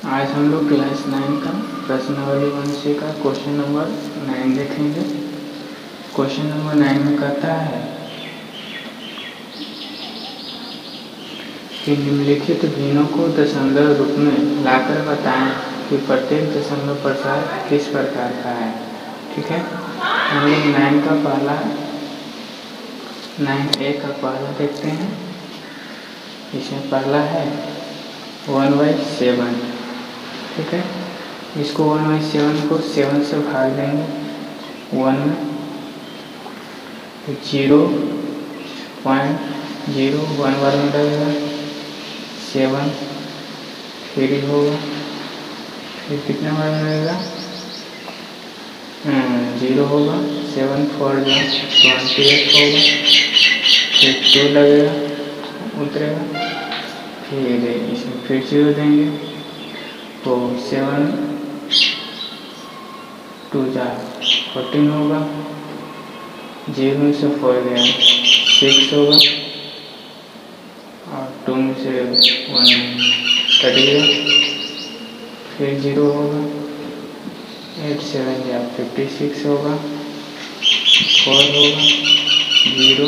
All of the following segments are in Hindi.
आज हम लोग क्लास 9 का प्रश्नावली 1 से का क्वेश्चन नंबर 9 देखेंगे। क्वेश्चन नंबर 9 में कहता है कि निम्नलिखित भिन्नों को दशमलव रूप में लाकर बताएं कि प्रत्येक दशमलव प्रसार किस प्रकार का है। ठीक है, हम लोग 9 का पहला 9A का पहला देखते हैं। इसमें पहला है 1/7। ठीक है, इसको 1/7 को 7 से भाग देंगे 1 में, 0.01 बार में लगेगा 7 3 होगा, फिर कितना बार में लगेगा 0 होगा, 7 4 28 होगा, फिर 2 लगेगा उतरेगा, फिर इसमें फिर 0 देंगे तो 7 2 14 होगा, 0 में से 4 गया 6 होगा, और 2 में से 1 कट गया, फिर 0 होगा, 8 7 56 होगा, 4 होगा, 0,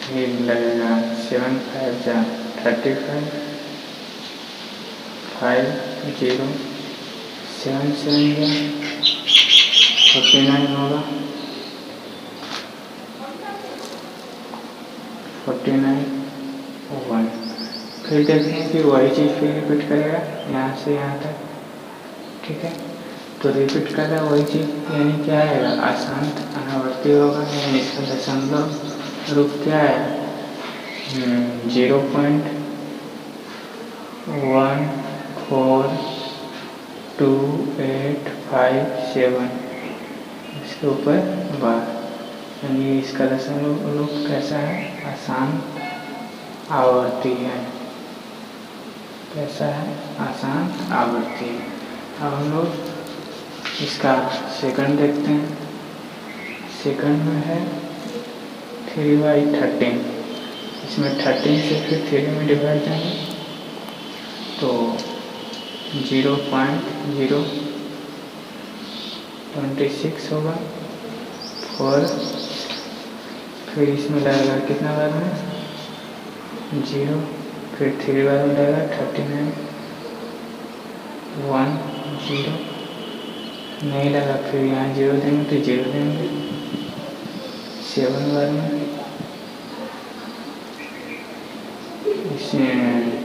फिर लगेगा 7 5 35, 5 0 7 7 49 होगा, 49 1। फिर देखते हैं कि वही चीज़ फिर रिपीट करेगा यहाँ से यहाँ तक। ठीक है, तो रिपीट कर रहा है वही चीज़, यानी क्या आएगा अशांत अनावर्ती होगा, यानी इसका दशमलव रूप क्या है 0.142857 इसके ऊपर बार, यानी इसका दशमलव रूप कैसा है अशांत आवर्ती है। कैसा है अशांत आवर्ती। अब हम लोग इसका सेकंड देखते हैं। सेकंड में है 3/13। इसमें 13 से फिर 3 में डिवाइड देंगे तो 0.026 होगा, 4, फिर इसमें लगेगा कितना बार में 0, फिर 3 बार में लगेगा 39, 1 0 नहीं लगा, फिर यहाँ 0 देंगे तो 0 देंगे, 7 बार में, इसमें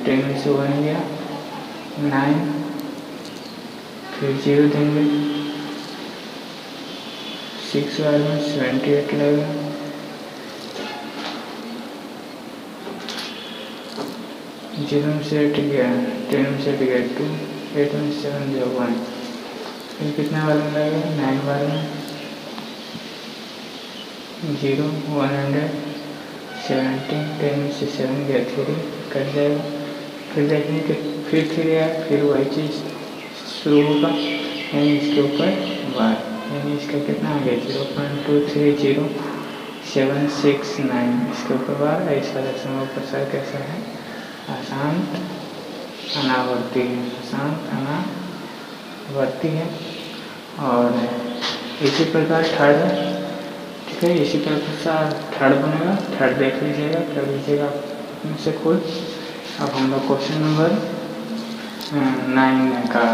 10 में से 1 गया 9, फिर 0 देंगे, 6 बार में 78 लगेगा, 0 में से 8 गया, 10 में से 8 गया 2, 8 में 7 गया 1, फिर कितना बार में लगेगा 9 बार में, 0 170, 10 में से 7 गया 3 कट जाएगा, फिर देखेंगे कि फिर 3 आया, फिर वही चीज़ शुरू होगा, यानी इसके ऊपर बार, यानी इसका कितना आ गया 0.230.769 इसके ऊपर बार। इसका दशमलव प्रसार कैसा है अशांत अनावर्ती है, अशांत अनावर्ती है। और इसी प्रकार थर्ड है। ठीक है, इसी प्रकार थर्ड बनेगा, थर्ड देख लीजिएगा, कर लीजिएगा अपने से खुद। अब हम लोग क्वेश्चन नंबर 9 का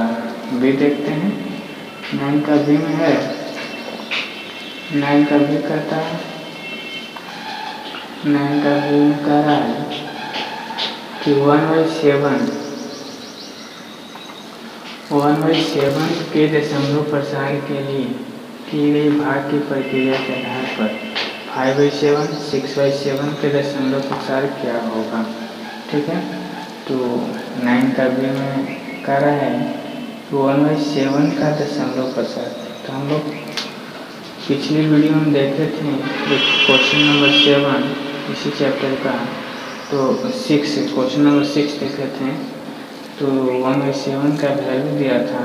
बी देखते हैं। 9 का बी में है 9 का बी कहता है 9 का बी में कह रहा है कि 1/7 के दशमलव प्रसार के लिए की गई भाग की प्रक्रिया के आधार पर 5/7 6/7 के दशमलव प्रसार क्या होगा। ठीक है, तो 9 का बी में कह रहा है 1/7 का दशमलव प्रसार। तो हम लोग पिछली वीडियो में देखे थे क्वेश्चन नंबर 7 इसी चैप्टर का, तो 6 क्वेश्चन नंबर 6 देखे थे। तो 1/7 का वैल्यू दिया था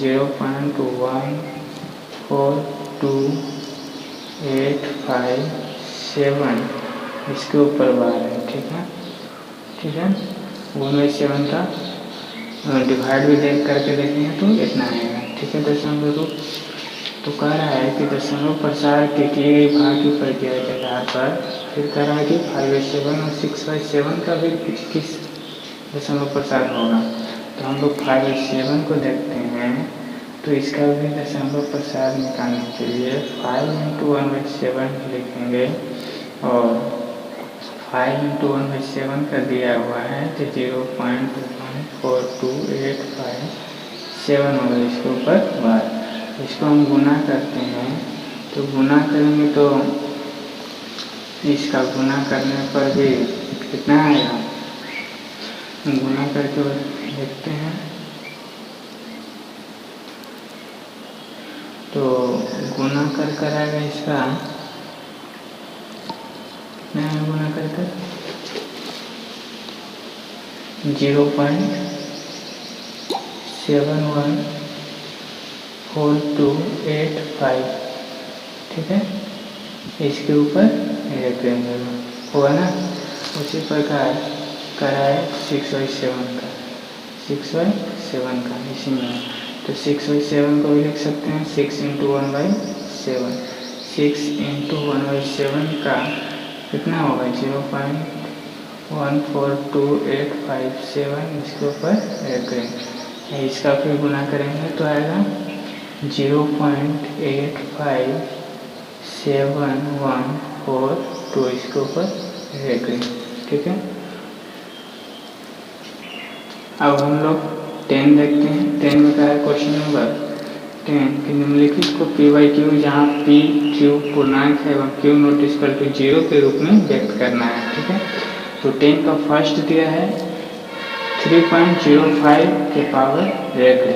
0.14285 7 इसके ऊपर बार है। ठीक है, 1/7 का डिवाइड भी करके देखेंगे तो इतना आएगा। ठीक है, दशमलव रूप तो कह रहा है कि दशमलव प्रसार के किए गए भाग की प्रक्रिया के आधार पर फिर कह रहा है कि 5/7 और 6/7 का भी किस दशमलव प्रसार होगा। तो हम लोग 5/7 को देखते हैं। तो इसका भी दशमलव प्रसार निकालने के लिए 5 × 1/7 लिखेंगे और 5 × 1/7 का दिया हुआ है तो 0.14285 होगा इसके ऊपर बार। इसको हम गुना करते हैं तो गुना करेंगे तो इसका गुना करने पर भी कितना आएगा, गुना करके देखते हैं तो गुना कर आएगा इसका कितना है, गुना कर 0.714285। ठीक है, इसके ऊपर होगा ना। उसी प्रकार कराए 6/7 का इसी में। तो 6/7 को भी लिख सकते हैं 6 × 1/7। 6 × 1/7 का कितना होगा 0.14285 इसके ऊपर करेंगे। इसका फिर गुना करेंगे तो आएगा 0.85742 इसके ऊपर करेंगे। ठीक है, अब हम लोग 10 देखते हैं। 10 में क्या है, क्वेश्चन नंबर 10 कि निम्नलिखित को p/q जहाँ p q पूर्णांक है एवं q ≠ 0 के रूप में व्यक्त करना है। ठीक है, तो 10 का फर्स्ट दिया है 3.05 के पावर रेखा,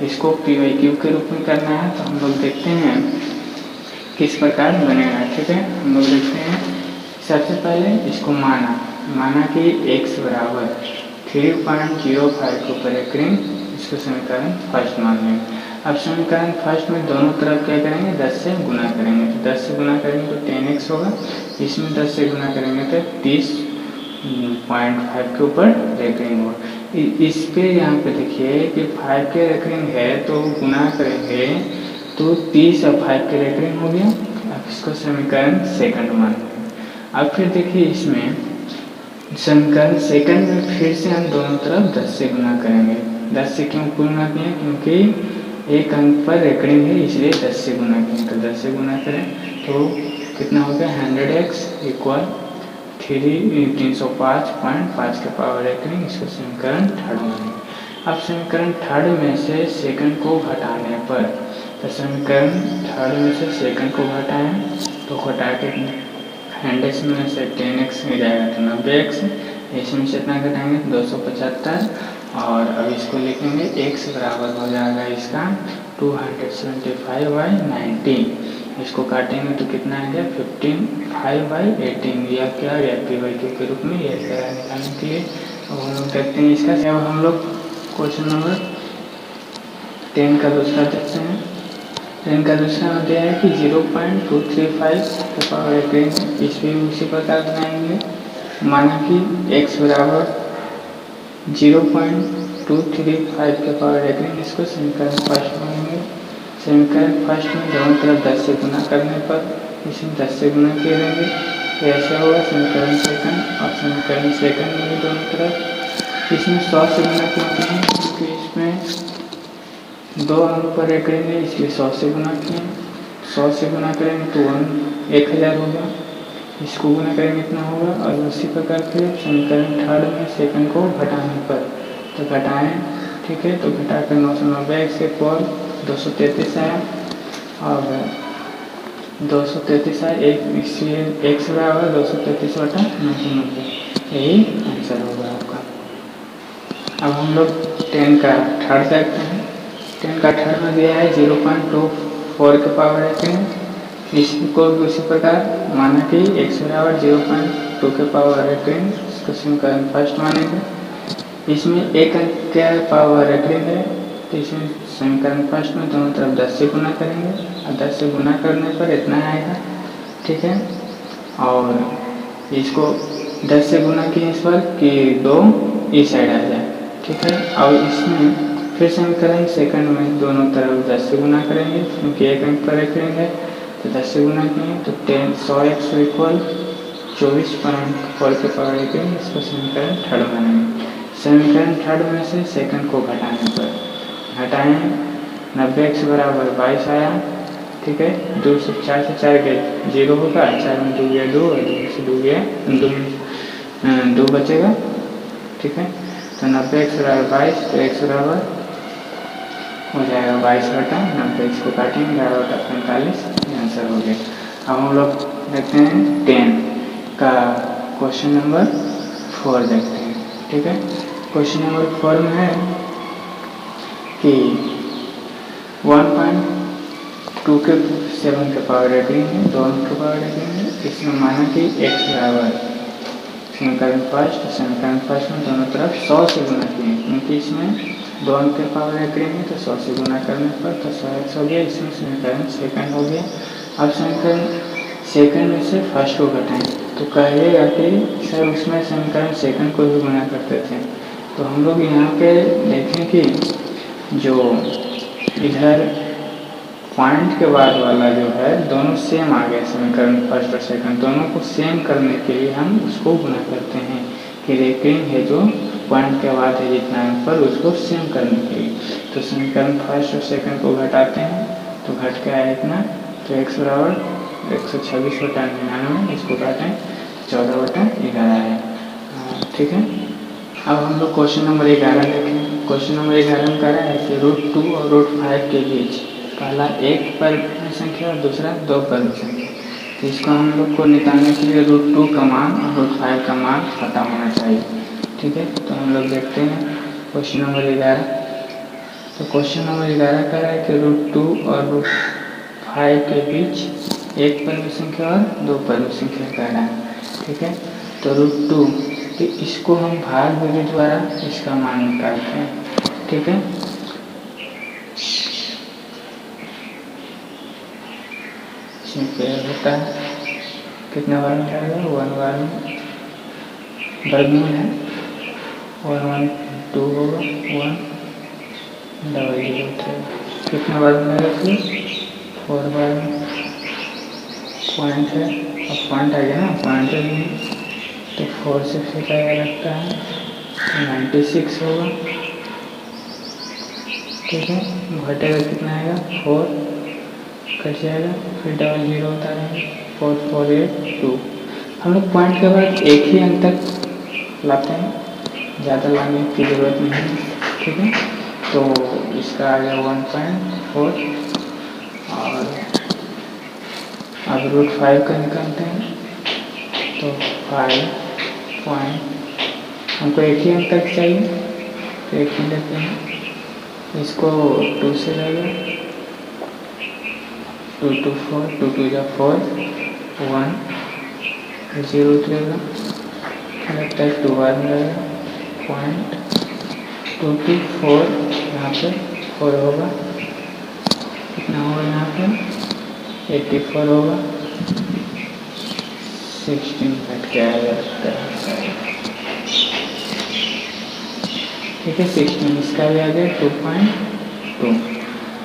इसको p/q के रूप में करना है। तो हम लोग देखते हैं किस प्रकार बनेगा। ठीक है, हम लोग देखते हैं सबसे पहले इसको माना कि x बराबर 3.05 के ऊपर एक रिंग, इसको समीकरण फर्स्ट मान लेंगे। अब समीकरण फर्स्ट में दोनों तरफ क्या करेंगे, 10 से गुना करेंगे। तो 10 से गुना करेंगे तो 10x होगा, इसमें 10 से गुना करेंगे तो 30.5 के ऊपर रेकरिंग होगा। इस पे यहाँ पे देखिए कि 5 के रेकरिंग है तो गुना करेंगे तो 30 और 5 के रेकरिंग हो गया। अब इसको समीकरण सेकंड मान लेंगे। अब फिर देखिए इसमें समीकरण सेकंड में फिर से हम दोनों तरफ 10 से गुना करेंगे। 10 से क्यों गुना किए, क्योंकि एक अंक पर रेकरिंग है इसलिए 10 से गुना किए। तो 10 से गुना करें तो कितना हो गया 100x = 305.5 के पावर रेकरिंग, इसको समीकरण थर्ड मानेंगे। अब समीकरण थर्ड में से सेकंड को घटाने पर, तो समीकरण थर्ड में से सेकंड को घटाएं तो घटा के 100 में से 10x मिल जाएगा तो 90x, इसमें से इतना घटाएंगे 275 और अब इसको लिखेंगे x बराबर हो जाएगा इसका 275/19। इसको काटेंगे तो कितना आ गया 15/18 या क्या या p/q के रूप में यह तरह निकालने के लिए। अब हम लोग देखते हैं इसका। अब हम लोग क्वेश्चन नंबर 10 का दूसरा देखते हैं। 10 का दूसरा में दिया है कि 0.235 के पावर रेकरिंग, इस भी उसी प्रकार बनाएंगे। माना कि x बराबर 0.235 के पावर रेकरिंग, इसको समीकरण फर्स्ट मानेंगे। समीकरण फर्स्ट में दोनों तरफ 10 से गुना करने पर इसमें 10 से गुना किए रहेंगे तो ऐसा होगा समीकरण सेकंड। और समीकरण सेकंड में भी दोनों तरफ इसमें 100 से गुना किए हैं क्योंकि इसमें 2 अंक पर रेकरिंग है इसलिए 100 से गुना किए। 100 से गुना करेंगे तो 1000 होगा, इसको गुना करेंगे इतना होगा। और उसी प्रकार फिर समीकरण थर्ड में सेकंड को घटाने पर तो घटाएं। ठीक है, तो घटा कर 990 से पर 233 आया और 233 आया, इसलिए x बराबर 233/990, यही आंसर होगा आपका। अब हम लोग 10 का थर्ड देखते हैं। 10 का थर्ड में दिया है 0.24 के पावर रेकरिंग, इसको उसी प्रकार माना कि x बराबर 0.2 के पावर रेकरिंग, इसको समीकरण फर्स्ट मानेंगे। इसमें एक अंक के पावर रेकरिंग है तो इसमें समीकरण फर्स्ट में दोनों तरफ 10 से गुना करेंगे और 10 से गुना करने पर इतना आएगा। ठीक है, और इसको 10 से गुना किए इस पर कि 2 इस साइड आ जाए। ठीक है, और इसमें फिर समीकरण सेकंड में दोनों तरफ 10 से गुना करेंगे, क्योंकि एक अंक पर एक ऋण है तो 10 से गुना किए तो 100x इक्वल 24.4 के पावर एक ऋण। इसको समीकरण थर्ड मानेंगे। समीकरण थर्ड में से सेकंड को घटाने पर घटाएँ 90x बराबर 22 आया। ठीक है, 2 से 4 गए 0 होगा, 4 में 2 गया 2 और 2 से 2 गया 2 बचेगा। ठीक है, तो 90x बराबर 22 तो x बराबर हो जाएगा 22/90। इसको काटेंगे 11/45, आंसर हो गया। अब हम लोग देखते हैं 10 का क्वेश्चन नंबर 4 देखते हैं। ठीक है, क्वेश्चन नंबर 4 में है कि 1.2 के पावर रेटिंग है, 2 के पावर रेटिंग है। इसमें माना कि x बराबर समीकरण फर्स्ट में दोनों तरफ 100 से गुना किए, क्योंकि इसमें 2 के पावर रेटिंग है तो 100 से गुना करने पर तो 100x हो गया। इसमें समीकरण सेकंड हो गया। अब समीकरण सेकंड में से फर्स्ट को घटाएं तो कहिएगा कि सर उसमें समीकरण सेकंड को भी गुना करते थे। तो हम लोग यहाँ पे देखें कि जो इधर पॉइंट के बाद वाला जो है दोनों सेम आ गया। समीकरण फर्स्ट और सेकंड दोनों को सेम करने के लिए हम उसको गुना करते हैं कि रेटिंग है जो पॉइंट के बाद है जितना पर उसको सेम करने के लिए। तो समीकरण फर्स्ट और सेकंड को घटाते हैं तो घट के आया इतना, तो x बराबर 126/99। इसको काटें 14/11 है। ठीक है, अब हम लोग क्वेश्चन नंबर 11 देखें। क्वेश्चन नंबर 11 में कह रहा है कि √2 और √5 के बीच पहला 1 परिमेय संख्या और दूसरा 2 परिमेय संख्या। तो इसको हम लोग को निकालने के लिए √2 का मान और √5 का मान पता होना चाहिए। ठीक है, तो हम लोग देखते हैं क्वेश्चन नंबर 11। तो क्वेश्चन नंबर 11 कह रहा है कि √2 और √5 के बीच 1 परिमेय संख्या और 2 परिमेय संख्या कह रहा है। ठीक है, तो √2 तो इसको हम भाग विधि द्वारा इसका मान निकालते हैं। ठीक है, होता है कितना बार में जाएगा 1 बार में वर्गमूल है 1 1 2 होगा 1 00 कितना बार में जाएगा 4 बार में पॉइंट है। अब पॉइंट आ गया ना, पॉइंट है तो 4 से फिर क्या लगता है 96 होगा। ठीक है, घटेगा कितना आएगा 4 कट जाएगा, फिर 00 होता है 4482। हम लोग पॉइंट के बाद एक ही अंक तक लाते हैं, ज़्यादा लाने की ज़रूरत नहीं है। ठीक है, तो इसका आ गया 1.4 और अब √5 का निकालते हैं तो 5 पॉइंट हमको एक ही अंक तक चाहिए तो एक ही लेते हैं। इसको 2 से लेगा 2 2 4 2 2 जा 4 1 0 लेगा लगता है 2 बार में रहेगा 0.224 यहाँ पे 4 होगा, कितना होगा यहाँ पे 84 होगा 16 घट के आएगा। ठीक है, 16 इसका भी आ गया 2.2।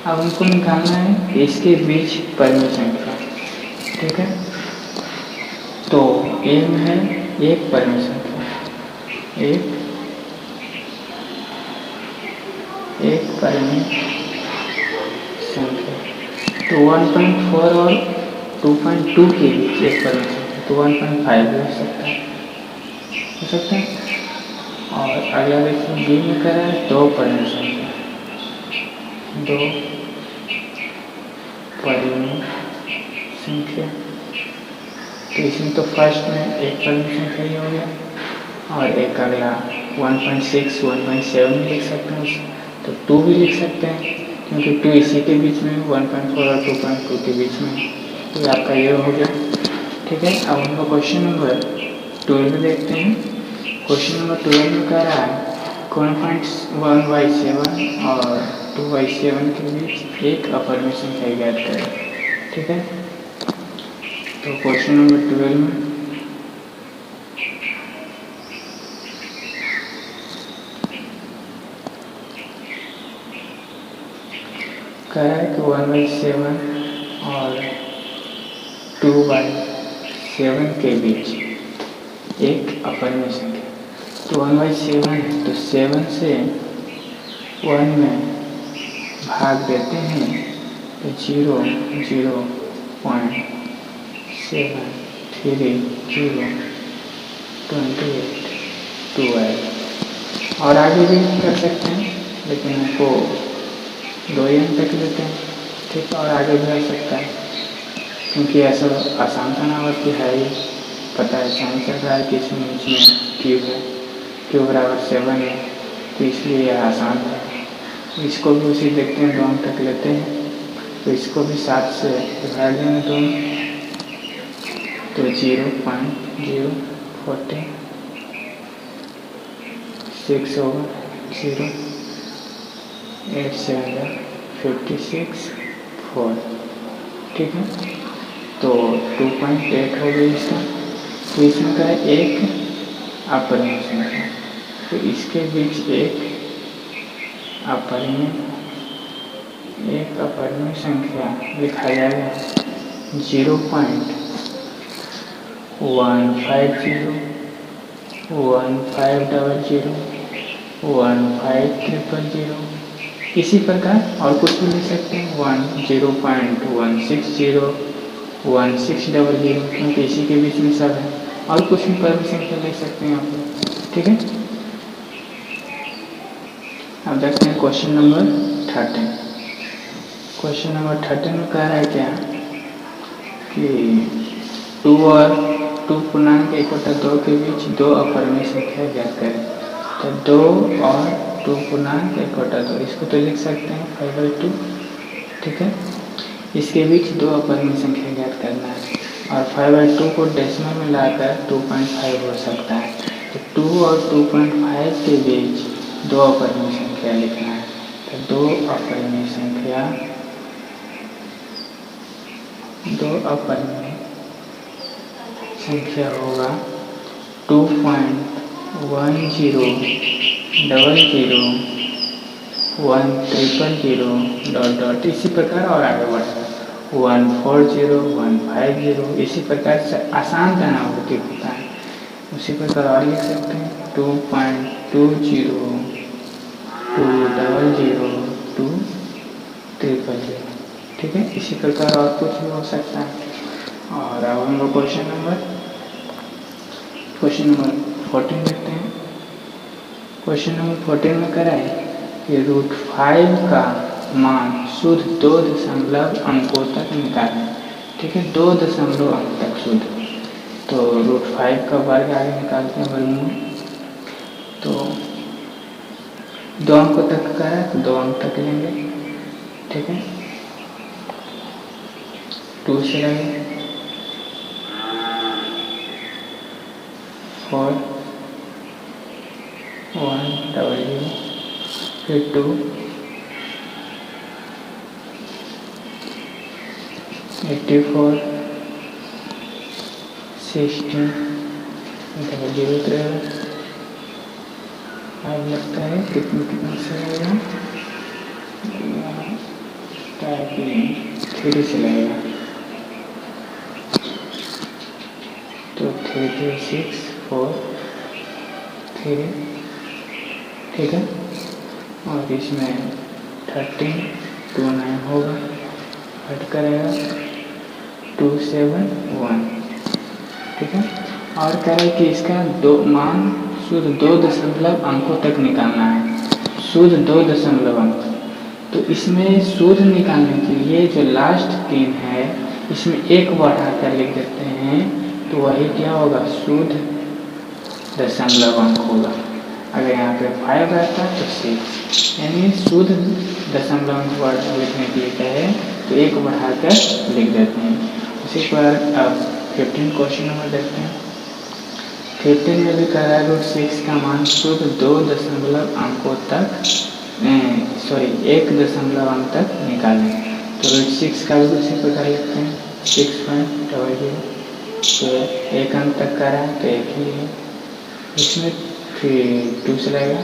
अब हमको निकालना है इसके बीच परिमेय संख्या। ठीक है, तो ए में है एक परिमेय संख्या, एक परिमेय संख्या तो 1.4 और 2.2 के बीच एक परिमेय संख्या तो 1.5 हो सकता है। और अगला देखिए बी में कह रहा है 2 परिमेय संख्या, 2 परिमेय संख्या तो इसमें तो फर्स्ट में एक परिमेय संख्या ही हो गया और एक अगला 1.6 1.7 भी लिख सकते हैं, तो 2 भी लिख सकते हैं क्योंकि 2 इसी के बीच में 1.4 और 2.2 के बीच में, तो आपका ये हो गया। ठीक है, अब हम लोग क्वेश्चन नंबर 12 देखते हैं। क्वेश्चन नंबर 12 में कह रहा है 1.7 और 2/7 के बीच एक अपरिमेय संख्या ज्ञात करें। ठीक है, तो क्वेश्चन नंबर 12 में कह रहा है कि 1/7 और 2/7 के बीच एक अपरिमेय संख्या। तो 1/7 है तो 7 से 1 में भाग देते हैं तो 0.07302 12 और आगे भी कर सकते हैं, लेकिन हमको 2 ही अंक तक लेते हैं। ठीक, और आगे भी हो सकता है क्योंकि ऐसा आसान तनावर्ती है ही, पता है साइन चल रहा है कि इसमें बीच में क्यूब है, क्यू बराबर 7 है, तो इसलिए यह आसान है। इसको भी उसी देखते हैं, 2 अंक तक लेते हैं, तो इसको भी 7 से डिवाइड देंगे 2 तो 0.046 होगा 0 8 7 56 4। ठीक है, तो 2.8 हो गई इसका। तो इसमें का है एक अपरिमेय संख्या, तो इसके बीच एक अपरिमेय संख्या लिखा जाएगा 0.150 1500 इसी प्रकार और कुछ भी लिख सकते हैं 0.160 1600, क्योंकि इसी के बीच में सब है, और कुछ भी परिमेय संख्या लिख सकते हैं आप लोग। ठीक है, अब देखते हैं क्वेश्चन नंबर 13। क्वेश्चन नंबर 13 में कह रहा है क्या कि 2 और 2.1 के बीच 2 अपरिमेय संख्या ज्ञात करें। तो 2 और 2.1, इसको तो लिख सकते हैं 5/2। ठीक है, इसके बीच 2 अपरिमेय संख्या ज्ञात करना है, और 5/2 को डेसिमल में लाकर 2.5 हो सकता है। तो 2 और 2.5 के बीच 2 अपरिमेय संख्या लिखना है। तो 2 अपरिमेय संख्या होगा 2.1000 इसी प्रकार और आगे बढ़ेगा 140 150 इसी प्रकार से आसान तनावर्ती होता है। उसी प्रकार और लिख सकते हैं 2.20 200 200। ठीक है, इसी प्रकार और कुछ भी हो सकता है। और अब हम लोग क्वेश्चन नंबर 14 देखते हैं। क्वेश्चन नंबर 14 में कह रहा है कि √5 का मान शुद्ध 2 दशमलव अंकों तक निकालें। ठीक है, 2 दशमलव अंक तक शुद्ध। तो √5 का वर्ग आगे निकालते हैं वर्गमूल। तो 2 अंकों तक का है तो 2 अंक तक लेंगे। ठीक है, 2 से लेंगे 4 100 फिर 2 84 16 00 अब लगता है कितना से लगेगा, 3 से लगेगा। तो 33643। ठीक है, और इसमें 1329 होगा, हट करेगा 271। ठीक है, और कह रहे कि इसका मान शुद्ध 2 दशमलव अंकों तक निकालना है, शुद्ध 2 दशमलव अंक। तो इसमें शुद्ध निकालने के लिए जो लास्ट 3 है इसमें 1 बढ़ाकर लिख देते हैं, तो वही क्या होगा, शुद्ध दशमलव अंक होगा। अगर यहाँ पे 5 रहता तो 6, यानी शुद्ध दशमलव अंक वर्ड लिखने के लिए कहे तो 1 बढ़ाकर लिख देते हैं। उसी पर अब 15 क्वेश्चन नंबर देखते हैं। 15 में भी कह रहा है √6 का मान शुद्ध 2 दशमलव अंकों तक 1 दशमलव अंक तक निकालें। तो √6 का भी उसी प्रकार लिखते हैं 6.00। तो 1 अंक तक का रहा है तो 1 ही है, इसमें फिर 2 से लगेगा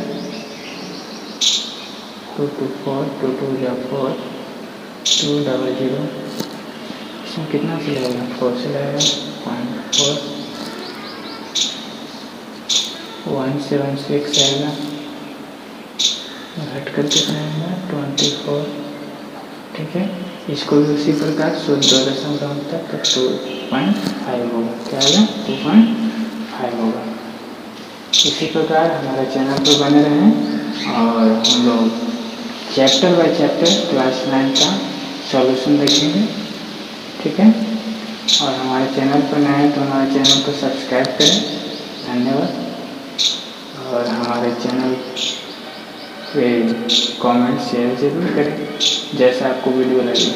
2 2 4 2 2 4 200, इसमें कितना से लगेगा, 4 से लगेगा, 0.4, 176 आएगा, घट कर कितना आएगा 24। ठीक है, इसको भी उसी प्रकार शुद्ध 2.5 तक 2.5 होगा, क्या आएगा 2.5 होगा। इसी प्रकार हमारे चैनल पर बने रहें और हम लोग चैप्टर बाय चैप्टर क्लास 9 का सॉल्यूशन देखेंगे। ठीक है, और हमारे चैनल पर नए हैं तो हमारे चैनल को सब्सक्राइब करें। धन्यवाद। और हमारे चैनल पे कमेंट शेयर जरूर करें जैसा आपको वीडियो लगे।